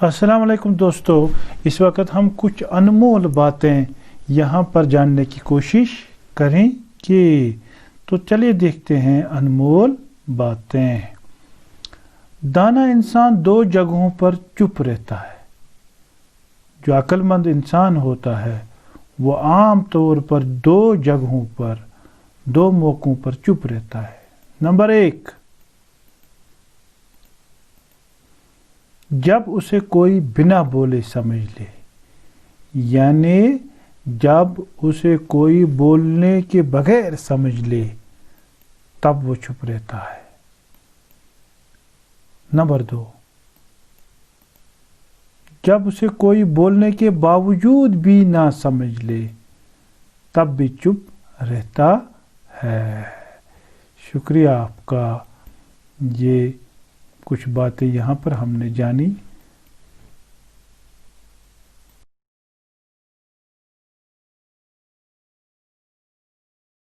अस्सलाम वालेकुम दोस्तों, इस वक्त हम कुछ अनमोल बातें यहाँ पर जानने की कोशिश करेंगे। तो चलिए देखते हैं अनमोल बातें। दाना इंसान दो जगहों पर चुप रहता है। जो अक्लमंद इंसान होता है वो आम तौर पर दो जगहों पर, दो मौकों पर चुप रहता है। नंबर 1, जब उसे कोई बिना बोले समझ ले, यानी जब उसे कोई बोलने के बगैर समझ ले तब वो चुप रहता है। नंबर 2, जब उसे कोई बोलने के बावजूद भी ना समझ ले तब भी चुप रहता है। शुक्रिया आपका। ये कुछ बातें यहाँ पर हमने जानी।